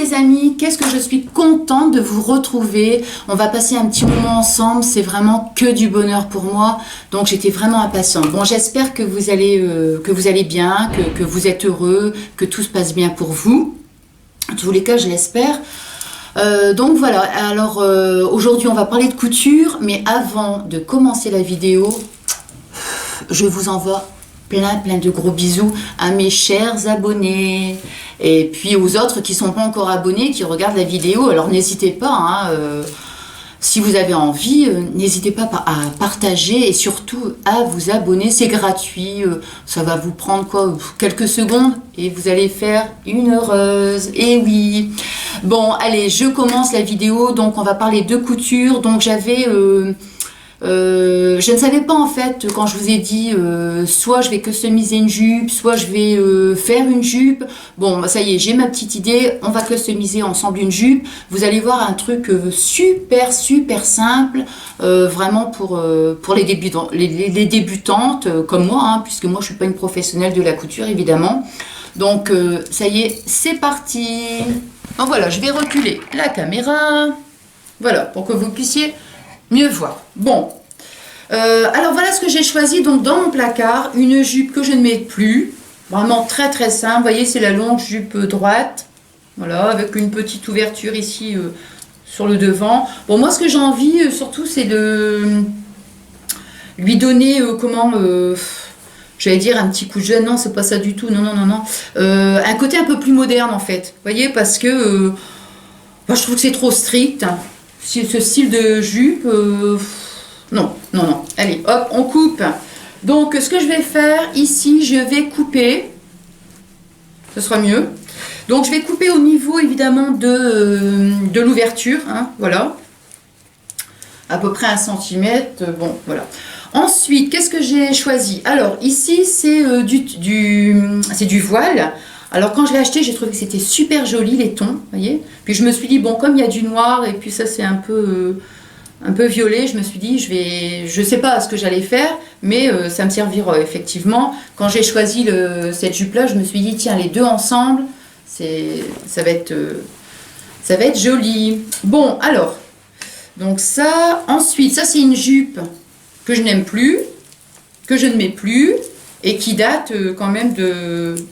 les amis, qu'est-ce que je suis contente de vous retrouver. On va passer un petit moment ensemble, c'est vraiment que du bonheur pour moi. Donc j'étais vraiment impatiente. Bon, j'espère que vous allez bien, que vous êtes heureux, que tout se passe bien pour vous. En tous les cas, je l'espère. Donc voilà, alors aujourd'hui on va parler de couture, mais avant de commencer la vidéo, je vous envoie plein de gros bisous à mes chers abonnés et puis aux autres qui ne sont pas encore abonnés, qui regardent la vidéo. Alors n'hésitez pas, hein, si vous avez envie, n'hésitez pas à partager et surtout à vous abonner, c'est gratuit, ça va vous prendre quoi, quelques secondes et vous allez faire une heureuse, et oui. Bon, allez, je commence la vidéo, donc on va parler de couture. Donc j'avais... je ne savais pas en fait, quand je vous ai dit soit je vais customiser une jupe, soit je vais faire une jupe. Bon, ça y est, j'ai ma petite idée, on va customiser ensemble une jupe. Vous allez voir un truc super simple, vraiment pour les débutantes comme moi, hein, puisque moi je suis pas une professionnelle de la couture évidemment. Donc ça y est, c'est parti. Donc voilà, je vais reculer la caméra, voilà, pour que vous puissiez mieux voir. Bon, alors voilà ce que j'ai choisi donc dans mon placard, une jupe que je ne mets plus, vraiment très simple. Vous voyez, c'est la longue jupe droite, voilà, avec une petite ouverture ici sur le devant. Bon, moi ce que j'ai envie surtout, c'est de lui donner j'allais dire un petit coup de jeune, non, c'est pas ça du tout, non. Un côté un peu plus moderne en fait, vous voyez, parce que moi, je trouve que c'est trop strict. Ce style de jupe, non. Allez, hop, on coupe. Donc, ce que je vais faire ici, je vais couper. Ce sera mieux. Donc, je vais couper au niveau, évidemment, de l'ouverture. Hein, voilà. À peu près 1 centimètre. Bon, voilà. Ensuite, qu'est-ce que j'ai choisi? Alors, ici, c'est du voile. Alors quand je l'ai acheté, j'ai trouvé que c'était super joli les tons, voyez. Puis je me suis dit bon, comme il y a du noir et puis ça c'est un peu violet, je me suis dit je sais pas ce que j'allais faire, mais ça me servira effectivement. Quand j'ai choisi cette jupe là, je me suis dit tiens, les deux ensemble, ça va être joli. Bon alors, donc ça, ensuite ça c'est une jupe que je n'aime plus, que je ne mets plus, et qui date quand même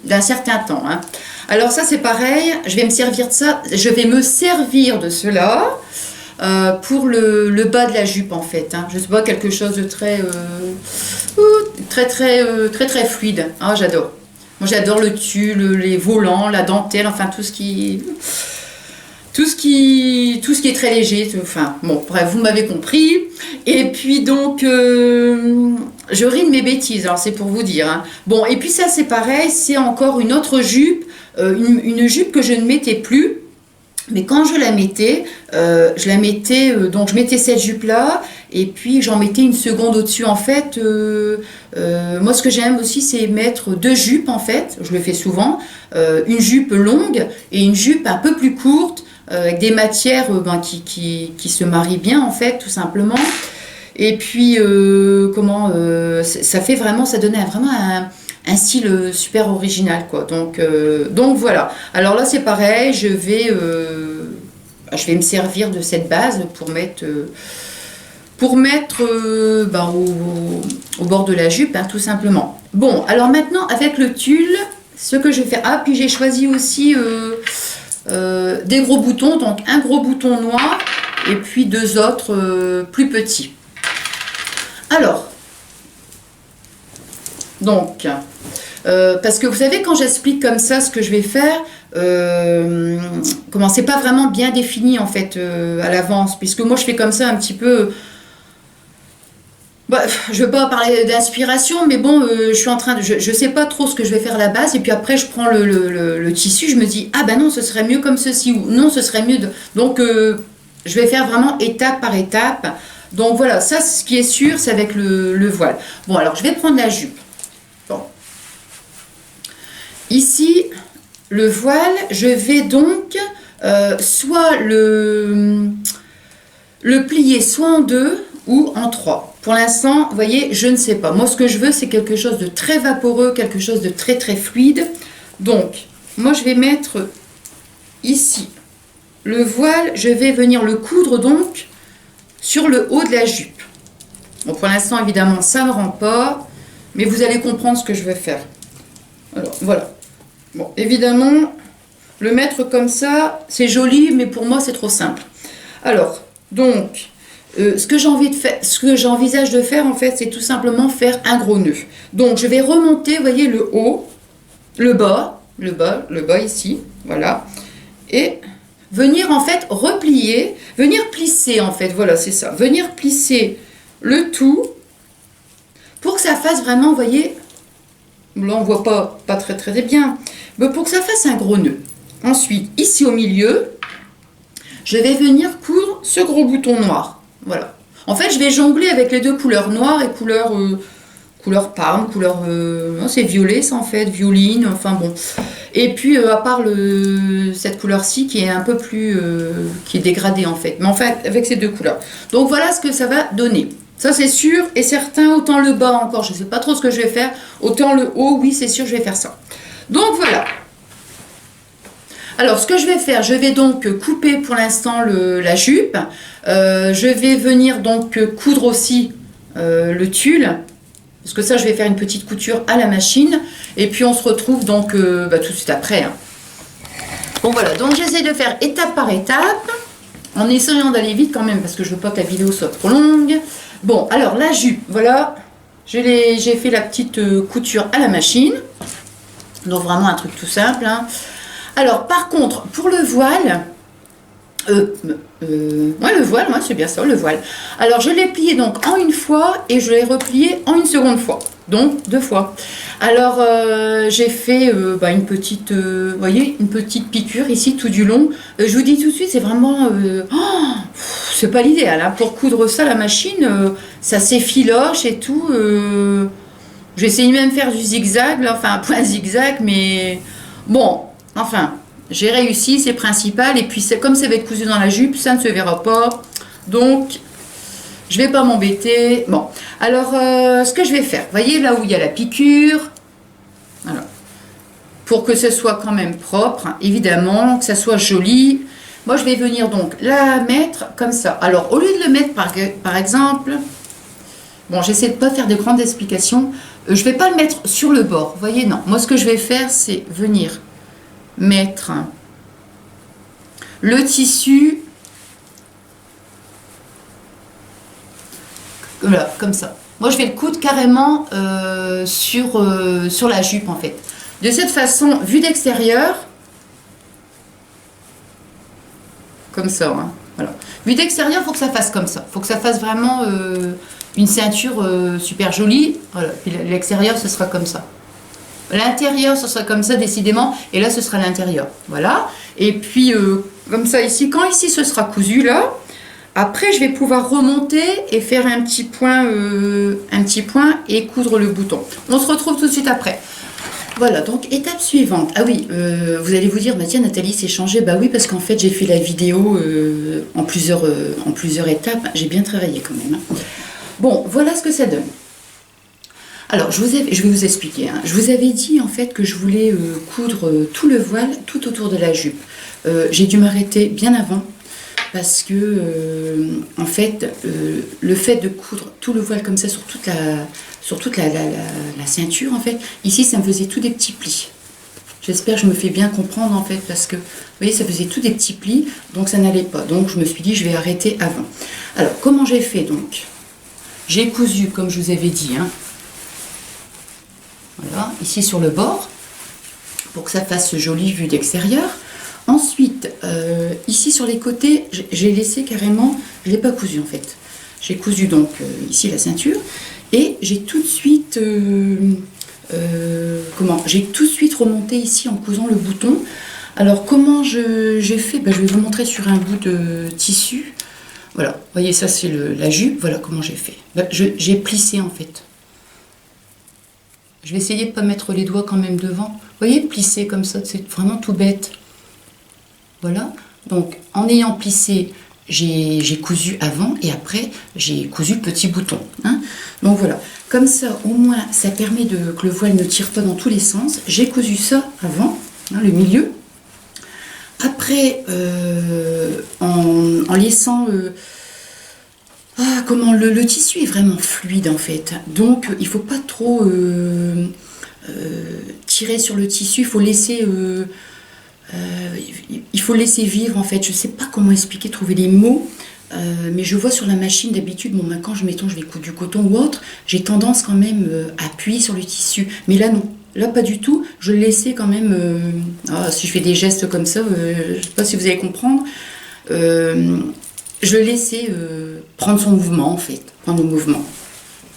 d'un certain temps. Hein. Alors ça c'est pareil, je vais me servir de ça, je vais me servir de cela pour le bas de la jupe en fait. Hein. Je sais pas, quelque chose de très fluide. Ah, j'adore. Moi j'adore le tulle, les volants, la dentelle, enfin tout ce qui est très léger, enfin bon, bref, vous m'avez compris. Et puis donc je ris de mes bêtises, alors c'est pour vous dire. Hein. Bon, et puis ça c'est pareil, c'est encore une autre jupe, une jupe que je ne mettais plus. Mais quand je la mettais, donc je mettais cette jupe-là, et puis j'en mettais une seconde au-dessus. En fait, moi ce que j'aime aussi, c'est mettre 2 jupes en fait, je le fais souvent, une jupe longue et une jupe un peu plus courte, avec des matières qui se marient bien en fait, tout simplement. Et puis ça fait vraiment, ça donnait vraiment un style super original quoi. Donc voilà. Alors là c'est pareil, je vais me servir de cette base pour mettre au bord de la jupe, hein, tout simplement. Bon, alors maintenant avec le tulle, ce que je vais faire, puis j'ai choisi aussi des gros boutons, donc un gros bouton noir et puis 2 autres plus petits. Alors, donc, parce que vous savez, quand j'explique comme ça ce que je vais faire, c'est pas vraiment bien défini en fait à l'avance, puisque moi je fais comme ça un petit peu. Je veux pas parler d'inspiration, mais bon, je suis en train de, je sais pas trop ce que je vais faire à la base, et puis après je prends le tissu, je me dis ah ben non, ce serait mieux comme ceci, ou non, ce serait mieux de. Donc je vais faire vraiment étape par étape. Donc voilà, ça ce qui est sûr, c'est avec le voile. Bon, alors je vais prendre la jupe. Bon. Ici, le voile, je vais donc soit le plier soit en 2 ou en 3. Pour l'instant, vous voyez, je ne sais pas. Moi, ce que je veux, c'est quelque chose de très vaporeux, quelque chose de très fluide. Donc, moi, je vais mettre ici le voile, je vais venir le coudre donc sur le haut de la jupe. Bon, pour l'instant, évidemment, ça ne rend pas, mais vous allez comprendre ce que je vais faire. Alors, voilà. Bon, évidemment, le mettre comme ça, c'est joli, mais pour moi, c'est trop simple. Alors, donc, ce que j'envisage de faire, en fait, c'est tout simplement faire un gros nœud. Donc, je vais remonter, vous voyez, le haut, le bas ici, voilà, et venir, en fait, replier, venir plisser, en fait, voilà, c'est ça, venir plisser le tout pour que ça fasse vraiment, vous voyez, là, on voit pas très bien, mais pour que ça fasse un gros nœud. Ensuite, ici au milieu, je vais venir coudre ce gros bouton noir. Voilà. En fait, je vais jongler avec les deux couleurs, noire et couleur parme, c'est violet, ça en fait, violine, enfin bon. Et puis, à part cette couleur-ci qui est un peu plus, qui est dégradée en fait. Mais enfin, avec ces deux couleurs. Donc voilà ce que ça va donner. Ça c'est sûr et certain, autant le bas encore, je ne sais pas trop ce que je vais faire, autant le haut, oui c'est sûr, je vais faire ça. Donc voilà. Alors, ce que je vais faire, je vais donc couper pour l'instant la jupe. Je vais venir donc coudre aussi le tulle. Parce que ça, je vais faire une petite couture à la machine. Et puis, on se retrouve donc tout de suite après. Hein. Bon, voilà. Donc, j'essaie de faire étape par étape. En essayant d'aller vite quand même, parce que je ne veux pas que la vidéo soit trop longue. Bon, alors, la jupe, voilà. J'ai fait la petite couture à la machine. Donc, vraiment un truc tout simple, hein. Alors, par contre, pour le voile, le voile, ouais, c'est bien ça, le voile. Alors, je l'ai plié donc en une fois et je l'ai replié en une seconde fois, donc 2 fois. Alors, j'ai fait une petite, voyez, une petite piqûre ici tout du long. Je vous dis tout de suite, c'est vraiment, c'est pas l'idéal. Hein. Pour coudre ça, la machine, ça s'effiloche et tout. J'ai essayé même de faire du zigzag, là, enfin un point zigzag, mais bon. Enfin, j'ai réussi, c'est principal. Et puis, comme ça va être cousu dans la jupe, ça ne se verra pas. Donc, je vais pas m'embêter. Bon, alors, ce que je vais faire, vous voyez là où il y a la piqûre. Voilà. Pour que ce soit quand même propre, hein, évidemment, que ça soit joli. Moi, je vais venir donc la mettre comme ça. Alors, au lieu de le mettre par exemple, bon, j'essaie de pas faire de grandes explications. Je vais pas le mettre sur le bord. Vous voyez, non. Moi, ce que je vais faire, c'est venir mettre le tissu voilà, comme ça. Moi je vais le coudre carrément sur la jupe en fait. De cette façon, vue d'extérieur, comme ça, hein, voilà. Vue d'extérieur, il faut que ça fasse comme ça. Il faut que ça fasse vraiment une ceinture super jolie. Voilà. Puis l'extérieur, ce sera comme ça. L'intérieur, ce sera comme ça, décidément. Et là, ce sera l'intérieur. Voilà. Et puis, comme ça, ici. Quand ici, ce sera cousu, là. Après, je vais pouvoir remonter et faire un petit point et coudre le bouton. On se retrouve tout de suite après. Voilà, donc, étape suivante. Ah oui, vous allez vous dire, bah, tiens, Nathalie, c'est changé. Bah oui, parce qu'en fait, j'ai fait la vidéo en plusieurs étapes. J'ai bien travaillé quand même. Hein. Bon, voilà ce que ça donne. Alors, je vais vous expliquer. Hein. Je vous avais dit en fait que je voulais coudre tout le voile tout autour de la jupe. J'ai dû m'arrêter bien avant parce que en fait, le fait de coudre tout le voile comme ça sur toute la ceinture, en fait, ici, ça me faisait tout des petits plis. J'espère que je me fais bien comprendre en fait parce que, vous voyez, ça faisait tout des petits plis, donc ça n'allait pas. Donc, je me suis dit, je vais arrêter avant. Alors, comment j'ai fait donc? J'ai cousu, comme je vous avais dit, hein. Voilà, ici sur le bord, pour que ça fasse jolie vue d'extérieur. Ensuite, ici sur les côtés, j'ai laissé carrément, je ne l'ai pas cousu en fait. J'ai cousu donc ici la ceinture et j'ai tout de suite, j'ai tout de suite remonté ici en cousant le bouton. Alors comment j'ai fait, je vais vous montrer sur un bout de tissu. Voilà, vous voyez ça c'est la jupe, voilà comment j'ai fait. J'ai plissé en fait. Je vais essayer de ne pas mettre les doigts quand même devant. Vous voyez, plisser comme ça, c'est vraiment tout bête. Voilà. Donc, en ayant plissé, j'ai cousu avant et après, j'ai cousu le petit bouton. Hein. Donc, voilà. Comme ça, au moins, ça permet que le voile ne tire pas dans tous les sens. J'ai cousu ça avant, hein, le milieu. Après, en laissant... comment le tissu est vraiment fluide en fait. Donc, il faut pas trop tirer sur le tissu. Il faut laisser vivre en fait. Je sais pas comment expliquer, trouver les mots. Mais je vois sur la machine d'habitude, bon, quand je vais coudre du coton ou autre, j'ai tendance quand même à appuyer sur le tissu. Mais là non, là pas du tout. Je le laissais quand même. Si je fais des gestes comme ça, je sais pas si vous allez comprendre. Je le laissais prendre son mouvement en fait, prendre le mouvement.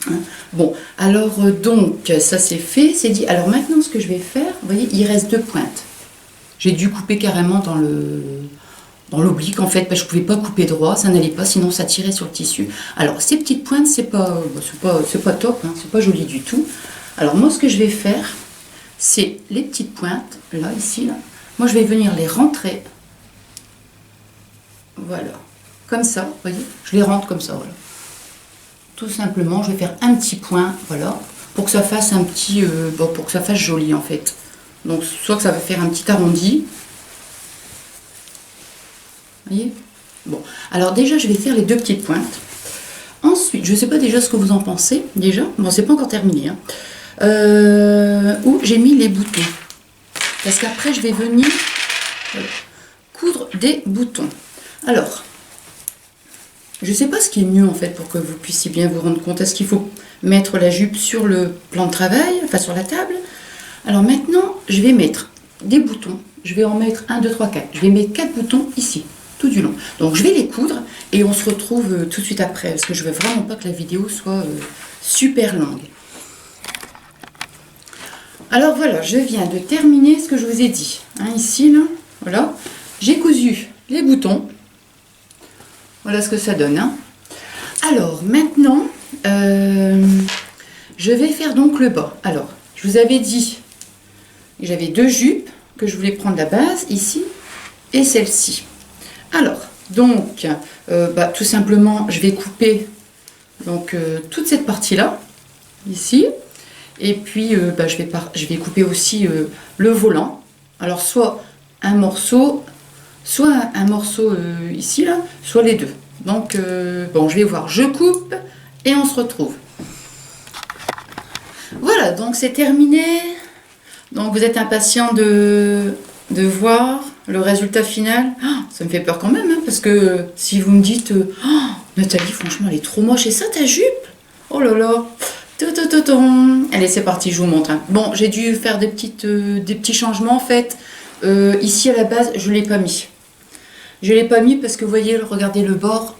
Hein. Bon, alors donc ça c'est fait, c'est dit. Alors maintenant ce que je vais faire, vous voyez, il reste 2 pointes. J'ai dû couper carrément dans l'oblique en fait, parce que je pouvais pas couper droit, ça n'allait pas, sinon ça tirait sur le tissu. Alors ces petites pointes, c'est pas top, hein, c'est pas joli du tout. Alors moi ce que je vais faire, c'est les petites pointes, là, ici, là. Moi je vais venir les rentrer. Voilà. Comme ça, vous voyez, je les rentre comme ça, voilà. Tout simplement, je vais faire un petit point, voilà, pour que ça fasse un petit, pour que ça fasse joli en fait. Donc, soit que ça va faire un petit arrondi. Vous voyez? Bon, alors déjà, je vais faire les 2 petites pointes. Ensuite, je ne sais pas déjà ce que vous en pensez, déjà. Bon, c'est pas encore terminé, hein. Où j'ai mis les boutons. Parce qu'après, je vais venir coudre des boutons. Alors... je ne sais pas ce qui est mieux en fait pour que vous puissiez bien vous rendre compte. Est-ce qu'il faut mettre la jupe sur le plan de travail, enfin sur la table? Alors maintenant, je vais mettre des boutons. Je vais en mettre 1, 2, 3, 4. Je vais mettre 4 boutons ici, tout du long. Donc je vais les coudre et on se retrouve tout de suite après. Parce que je ne veux vraiment pas que la vidéo soit super longue. Alors voilà, je viens de terminer ce que je vous ai dit. Hein, ici, là, voilà. J'ai cousu les boutons. Voilà ce que ça donne. Hein. Alors, maintenant, je vais faire donc le bas. Alors, je vous avais dit, j'avais 2 jupes que je voulais prendre la base, ici, et celle-ci. Alors, donc, tout simplement, je vais couper donc, toute cette partie-là, ici. Et puis, je vais couper aussi le volant. Alors, soit un morceau ici, là, soit les 2. Donc, bon, je vais voir, je coupe et on se retrouve. Voilà, donc c'est terminé. Donc, vous êtes impatient de voir le résultat final. Oh, ça me fait peur quand même, hein, parce que si vous me dites, oh, Nathalie, franchement, elle est trop moche, et ça, ta jupe? Oh là là. Allez, c'est parti, je vous montre. Hein. Bon, j'ai dû faire des petits changements, en fait. Ici, à la base, je ne l'ai pas mis. Je ne l'ai pas mis parce que vous voyez, regardez le bord,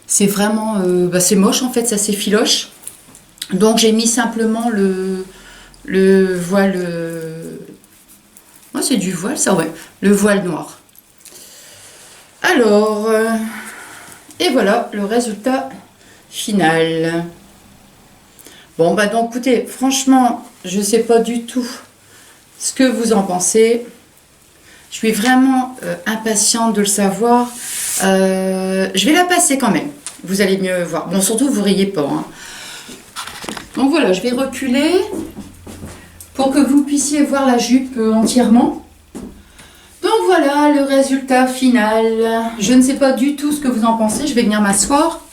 c'est vraiment, c'est moche en fait, ça s'effiloche. Donc j'ai mis simplement le voile, c'est du voile ça, ouais, le voile noir. Alors, et voilà le résultat final. Bon bah donc écoutez, franchement, je ne sais pas du tout ce que vous en pensez. Je suis vraiment impatiente de le savoir. Je vais la passer quand même. Vous allez mieux voir. Bon, surtout, vous ne riez pas. Hein. Donc voilà, je vais reculer pour que vous puissiez voir la jupe entièrement. Donc voilà le résultat final. Je ne sais pas du tout ce que vous en pensez. Je vais venir m'asseoir.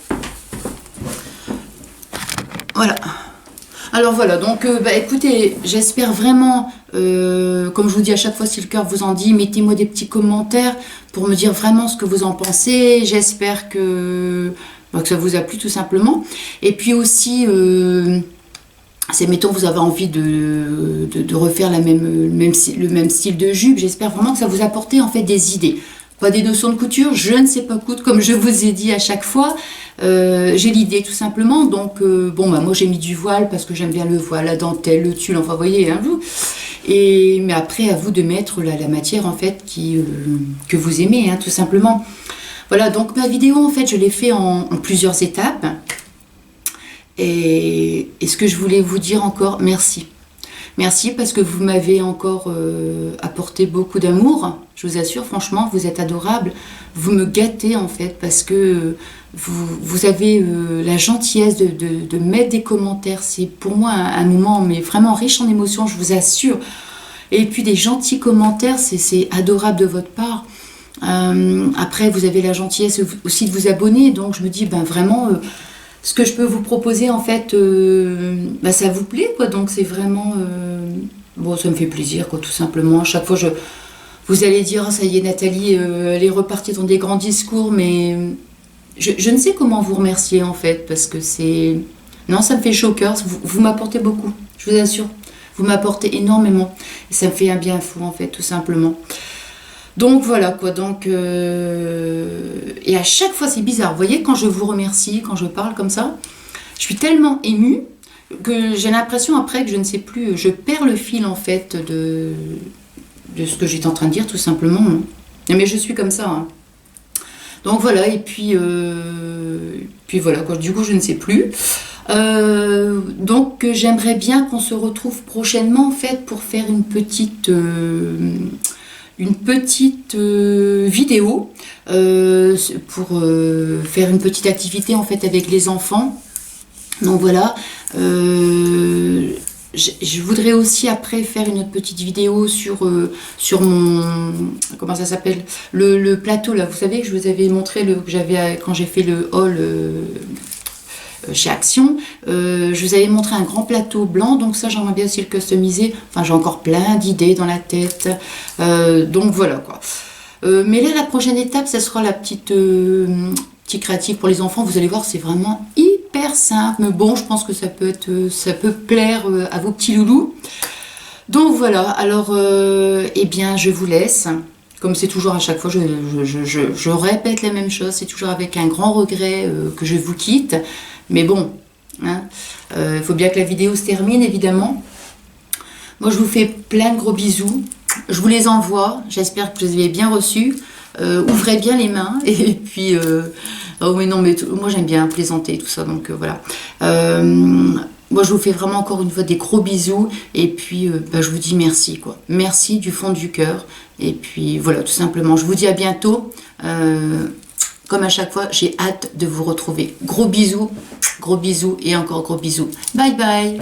Voilà. Alors voilà, donc écoutez, j'espère vraiment, comme je vous dis à chaque fois si le cœur vous en dit, mettez-moi des petits commentaires pour me dire vraiment ce que vous en pensez. J'espère que ça vous a plu tout simplement. Et puis aussi, mettons vous avez envie de refaire le même style de jupe, j'espère vraiment que ça vous apporte en fait des idées. Pas des notions de couture, je ne sais pas coudre comme je vous ai dit à chaque fois. J'ai l'idée tout simplement, donc moi j'ai mis du voile parce que j'aime bien le voile, la dentelle, le tulle, enfin vous voyez, hein, vous. Mais après à vous de mettre la matière en fait que vous aimez, hein, tout simplement. Voilà, donc ma vidéo en fait je l'ai fait en plusieurs étapes. Et ce que je voulais vous dire encore, merci. Merci parce que vous m'avez encore apporté beaucoup d'amour. Je vous assure, franchement, vous êtes adorables. Vous me gâtez en fait parce que vous avez la gentillesse de mettre des commentaires. C'est pour moi un moment mais vraiment riche en émotions, je vous assure. Et puis des gentils commentaires, c'est adorable de votre part. Après, vous avez la gentillesse aussi de vous abonner, donc je me dis, ben vraiment, ce que je peux vous proposer, en fait, ben, ça vous plaît, quoi. Donc c'est vraiment, bon, ça me fait plaisir, quoi, tout simplement. À chaque fois, vous allez dire, oh, ça y est, Nathalie, elle est repartie dans des grands discours, mais je ne sais comment vous remercier, en fait, parce que c'est, non, ça me fait chaud au cœur. Vous m'apportez beaucoup, je vous assure. Vous m'apportez énormément, et ça me fait un bien fou, en fait, tout simplement. Donc voilà quoi, donc et à chaque fois c'est bizarre, vous voyez, quand je vous remercie, quand je parle comme ça, je suis tellement émue que j'ai l'impression après que je ne sais plus, je perds le fil en fait de ce que j'étais en train de dire tout simplement. Mais je suis comme ça. Hein. Donc voilà, et puis voilà quoi, du coup je ne sais plus. Donc j'aimerais bien qu'on se retrouve prochainement en fait pour faire une petite vidéo pour faire une petite activité en fait avec les enfants. Donc voilà, je voudrais aussi après faire une autre petite vidéo sur mon, comment ça s'appelle, le plateau là, vous savez que je vous avais montré que j'avais quand j'ai fait le haul chez Action, je vous avais montré un grand plateau blanc, donc ça j'aimerais bien aussi le customiser. Enfin, j'ai encore plein d'idées dans la tête, donc voilà quoi. Mais là, la prochaine étape, ça sera la petite créative pour les enfants. Vous allez voir, c'est vraiment hyper simple, mais bon, je pense que ça peut plaire à vos petits loulous. Donc voilà, alors eh bien je vous laisse. Comme c'est toujours à chaque fois, je répète la même chose, c'est toujours avec un grand regret que je vous quitte. Mais bon, hein, faut bien que la vidéo se termine, évidemment. Moi, je vous fais plein de gros bisous. Je vous les envoie. J'espère que vous les avez bien reçus. Ouvrez bien les mains. Et puis, oh mais non, mais moi, j'aime bien plaisanter, tout ça. Donc, voilà. Moi, je vous fais vraiment encore une fois des gros bisous. Et puis, je vous dis merci, quoi. Merci du fond du cœur. Et puis, voilà, tout simplement. Je vous dis à bientôt. Comme à chaque fois, j'ai hâte de vous retrouver. Gros bisous et encore gros bisous. Bye bye.